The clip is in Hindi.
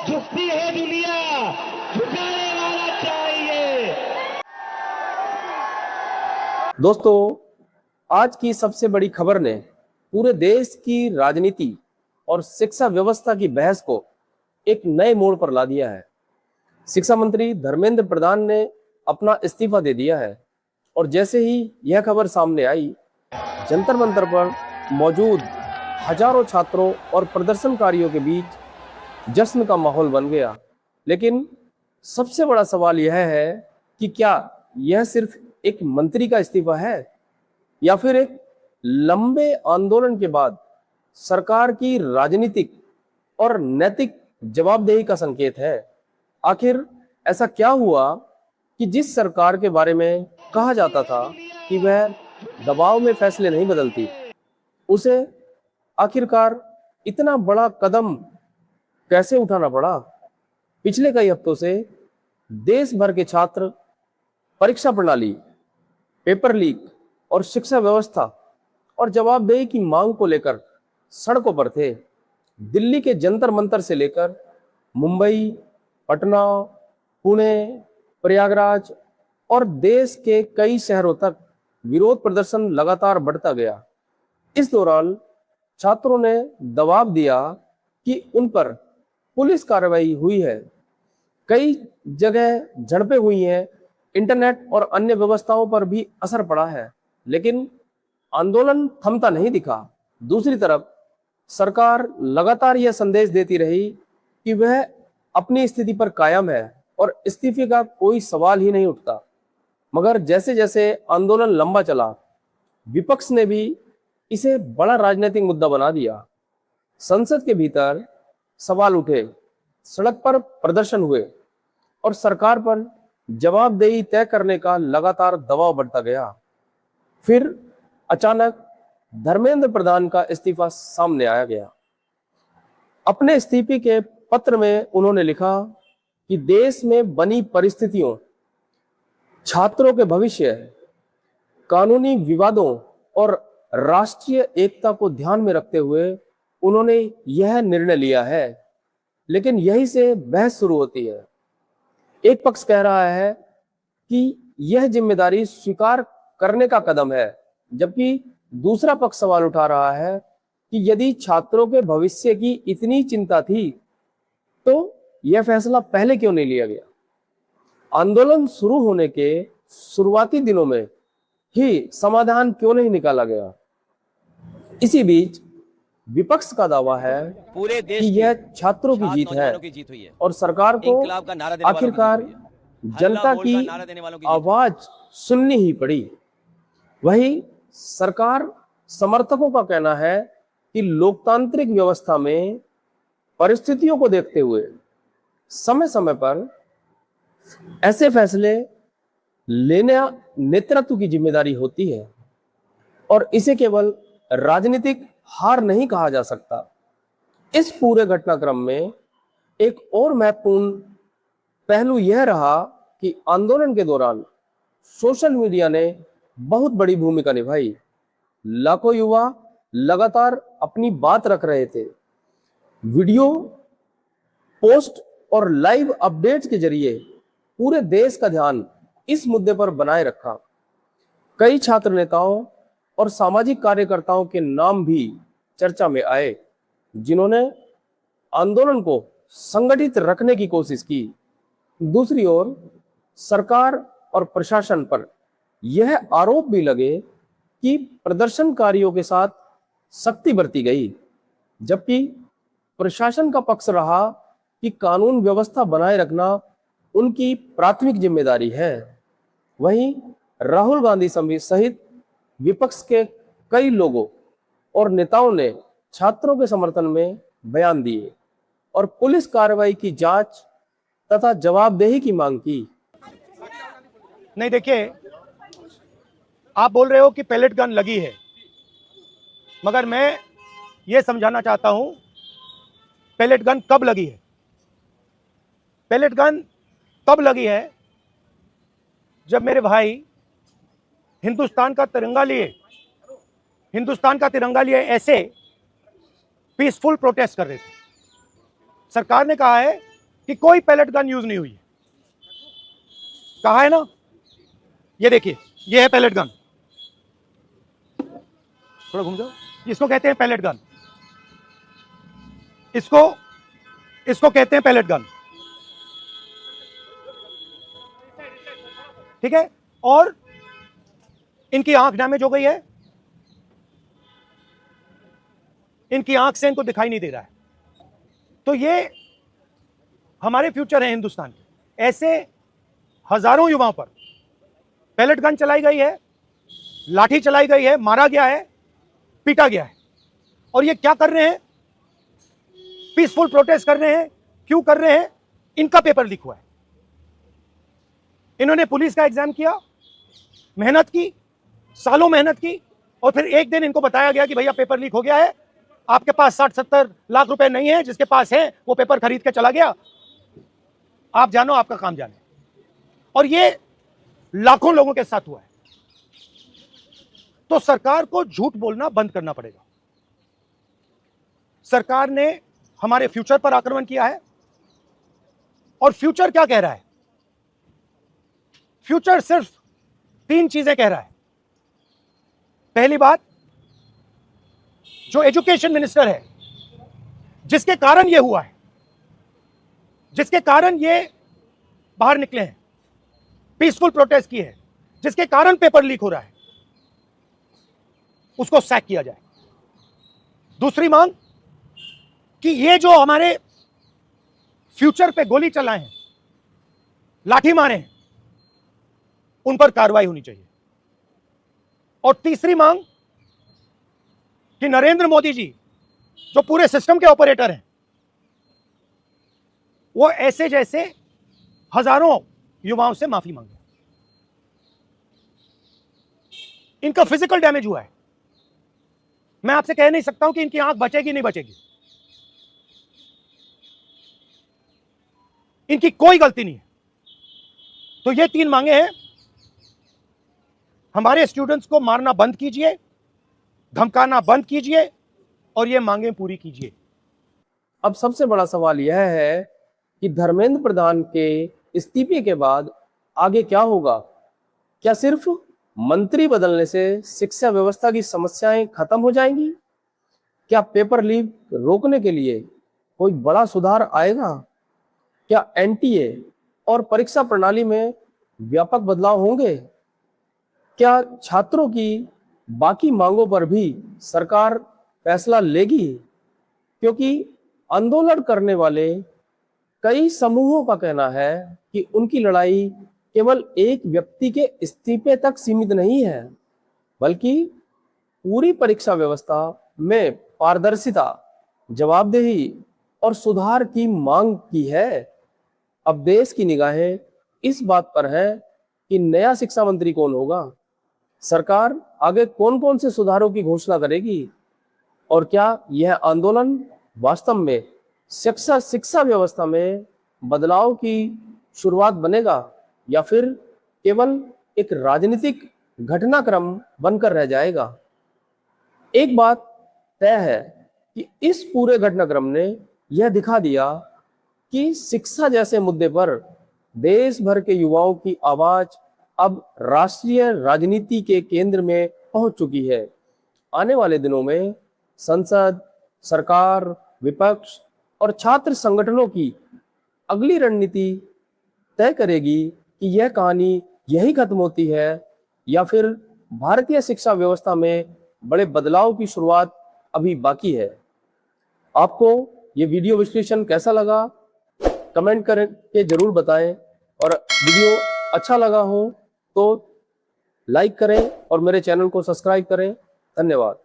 झुकती है दुनिया, झुकाने वाला चाहिए। दोस्तों, आज की सबसे बड़ी खबर ने पूरे देश की राजनीति और शिक्षा व्यवस्था की बहस को एक नए मोड़ पर ला दिया है। शिक्षा मंत्री धर्मेंद्र प्रधान ने अपना इस्तीफा दे दिया है और जैसे ही यह खबर सामने आई, जंतर मंतर पर मौजूद हजारों छात्रों और प्रदर्शनकारियों के बीच जश्न का माहौल बन गया। लेकिन सबसे बड़ा सवाल यह है कि क्या यह सिर्फ एक मंत्री का इस्तीफा है या फिर एक लंबे आंदोलन के बाद सरकार की राजनीतिक और नैतिक जवाबदेही का संकेत है। आखिर ऐसा क्या हुआ कि जिस सरकार के बारे में कहा जाता था कि वह दबाव में फैसले नहीं बदलती, उसे आखिरकार इतना बड़ा कदम कैसे उठाना पड़ा? पिछले कई हफ्तों से देश भर के छात्र परीक्षा प्रणाली, पेपर लीक और शिक्षा व्यवस्था और जवाबदेही की मांग को लेकर सड़कों पर थे। दिल्ली के जंतर मंतर से लेकर मुंबई, पटना, पुणे, प्रयागराज और देश के कई शहरों तक विरोध प्रदर्शन लगातार बढ़ता गया। इस दौरान छात्रों ने दबाव दिया कि उन पर पुलिस कार्रवाई हुई है, कई जगह झड़पें हुई हैं, इंटरनेट और अन्य व्यवस्थाओं पर भी असर पड़ा है, लेकिन आंदोलन थमता नहीं दिखा। दूसरी तरफ सरकार लगातार यह संदेश देती रही कि वह अपनी स्थिति पर कायम है और इस्तीफे का कोई सवाल ही नहीं उठता। मगर जैसे जैसे आंदोलन लंबा चला, विपक्ष ने भी इसे बड़ा राजनीतिक मुद्दा बना दिया। संसद के भीतर सवाल उठे, सड़क पर प्रदर्शन हुए और सरकार पर जवाबदेही तय करने का लगातार दबाव बढ़ता गया। फिर अचानक धर्मेंद्र प्रधान का इस्तीफा सामने आया गया। अपने इस्तीफे के पत्र में उन्होंने लिखा कि देश में बनी परिस्थितियों, छात्रों के भविष्य, कानूनी विवादों और राष्ट्रीय एकता को ध्यान में रखते हुए उन्होंने यह निर्णय लिया है। लेकिन यहीं से बहस शुरू होती है। एक पक्ष कह रहा है कि यह जिम्मेदारी स्वीकार करने का कदम है, जबकि दूसरा पक्ष सवाल उठा रहा है कि यदि छात्रों के भविष्य की इतनी चिंता थी तो यह फैसला पहले क्यों नहीं लिया गया? आंदोलन शुरू होने के शुरुआती दिनों में ही समाधान क्यों नहीं निकाला गया? इसी बीच विपक्ष का दावा है पूरे देश कि यह छात्रों की जीत है और सरकार को आखिरकार जनता की आवाज सुननी ही पड़ी। वहीं सरकार समर्थकों का कहना है कि लोकतांत्रिक व्यवस्था में परिस्थितियों को देखते हुए समय समय पर ऐसे फैसले लेना नेतृत्व की जिम्मेदारी होती है और इसे केवल राजनीतिक हार नहीं कहा जा सकता। इस पूरे घटनाक्रम में एक और महत्वपूर्ण पहलू यह रहा कि आंदोलन के दौरान सोशल मीडिया ने बहुत बड़ी भूमिका निभाई। लाखों युवा लगातार अपनी बात रख रहे थे। वीडियो, पोस्ट और लाइव अपडेट्स के जरिए पूरे देश का ध्यान इस मुद्दे पर बनाए रखा। कई छात्र नेताओं और सामाजिक कार्यकर्ताओं के नाम भी चर्चा में आए, जिन्होंने आंदोलन को संगठित रखने की कोशिश की। दूसरी ओर सरकार और प्रशासन पर यह आरोप भी लगे कि प्रदर्शनकारियों के साथ सख्ती बरती गई, जबकि प्रशासन का पक्ष रहा कि कानून व्यवस्था बनाए रखना उनकी प्राथमिक जिम्मेदारी है। वहीं राहुल गांधी सहित विपक्ष के कई लोगों और नेताओं ने छात्रों के समर्थन में बयान दिए और पुलिस कार्रवाई की जांच तथा जवाबदेही की मांग की। नहीं, देखिए, आप बोल रहे हो कि पैलेट गन लगी है, मगर मैं ये समझाना चाहता हूं पैलेट गन कब लगी है। पैलेट गन तब लगी है जब मेरे भाई हिंदुस्तान का तिरंगा लिए ऐसे पीसफुल प्रोटेस्ट कर रहे थे। सरकार ने कहा है कि कोई पैलेट गन यूज नहीं हुई है। कहा है ना, ये देखिए, ये है पैलेट गन, थोड़ा घूम जाओ, इसको कहते हैं पैलेट गन, इसको कहते हैं पैलेट गन, ठीक है। और इनकी आंख डैमेज हो गई है, इनकी आंख से इनको दिखाई नहीं दे रहा है। तो ये हमारे फ्यूचर है हिंदुस्तान के। ऐसे हजारों युवाओं पर पैलेट गन चलाई गई है, लाठी चलाई गई है, मारा गया है, पीटा गया है। और ये क्या कर रहे हैं? पीसफुल प्रोटेस्ट कर रहे हैं। क्यों कर रहे हैं? इनका पेपर लीक हुआ है। इन्होंने पुलिस का एग्जाम किया, मेहनत की, सालों मेहनत की, और फिर एक दिन इनको बताया गया कि भैया पेपर लीक हो गया है, आपके पास 60-70 लाख रुपए नहीं है, जिसके पास है वो पेपर खरीद के चला गया, आप जानो, आपका काम जाने। और ये लाखों लोगों के साथ हुआ है। तो सरकार को झूठ बोलना बंद करना पड़ेगा। सरकार ने हमारे फ्यूचर पर आक्रमण किया है। और फ्यूचर क्या कह रहा है? फ्यूचर सिर्फ 3 चीजें कह रहा है। पहली बात, जो एजुकेशन मिनिस्टर है, जिसके कारण यह हुआ है, जिसके कारण ये बाहर निकले हैं, पीसफुल प्रोटेस्ट की है, जिसके कारण पेपर लीक हो रहा है, उसको सैक किया जाए। दूसरी मांग कि ये जो हमारे फ्यूचर पे गोली चलाए हैं, लाठी मारे हैं, उन पर कार्रवाई होनी चाहिए। और तीसरी मांग कि नरेंद्र मोदी जी, जो पूरे सिस्टम के ऑपरेटर हैं, वो ऐसे जैसे हजारों युवाओं से माफी मांगे। इनका फिजिकल डैमेज हुआ है। मैं आपसे कह नहीं सकता हूं कि इनकी आंख बचेगी नहीं बचेगी। इनकी कोई गलती नहीं है। तो ये 3 मांगे हैं। हमारे स्टूडेंट्स को मारना बंद कीजिए, धमकाना बंद कीजिए, और ये मांगे पूरी कीजिए। अब सबसे बड़ा सवाल यह है कि धर्मेंद्र प्रधान के इस्तीफे के बाद आगे क्या होगा? क्या सिर्फ मंत्री बदलने से शिक्षा व्यवस्था की समस्याएं खत्म हो जाएंगी? क्या पेपर लीक रोकने के लिए कोई बड़ा सुधार आएगा? क्या एनटीए और परीक्षा प्रणाली में व्यापक बदलाव होंगे? क्या छात्रों की बाकी मांगों पर भी सरकार फैसला लेगी? क्योंकि आंदोलन करने वाले कई समूहों का कहना है कि उनकी लड़ाई केवल एक व्यक्ति के इस्तीफे तक सीमित नहीं है, बल्कि पूरी परीक्षा व्यवस्था में पारदर्शिता, जवाबदेही और सुधार की मांग की है। अब देश की निगाहें इस बात पर है कि नया शिक्षा मंत्री कौन होगा, सरकार आगे कौन कौन से सुधारों की घोषणा करेगी, और क्या यह आंदोलन वास्तव में शिक्षा व्यवस्था में बदलाव की शुरुआत बनेगा, या फिर केवल एक राजनीतिक घटनाक्रम बनकर रह जाएगा? एक बात तय है कि इस पूरे घटनाक्रम ने यह दिखा दिया कि शिक्षा जैसे मुद्दे पर देश भर के युवाओं की आवाज अब राष्ट्रीय राजनीति के केंद्र में पहुंच चुकी है। आने वाले दिनों में संसद, सरकार, विपक्ष और छात्र संगठनों की अगली रणनीति तय करेगी कि यह कहानी यही खत्म होती है, या फिर भारतीय शिक्षा व्यवस्था में बड़े बदलाव की शुरुआत अभी बाकी है। आपको ये वीडियो विश्लेषण कैसा लगा, कमेंट करके जरूर बताएं, और वीडियो अच्छा लगा हो तो लाइक करें और मेरे चैनल को सब्सक्राइब करें। धन्यवाद।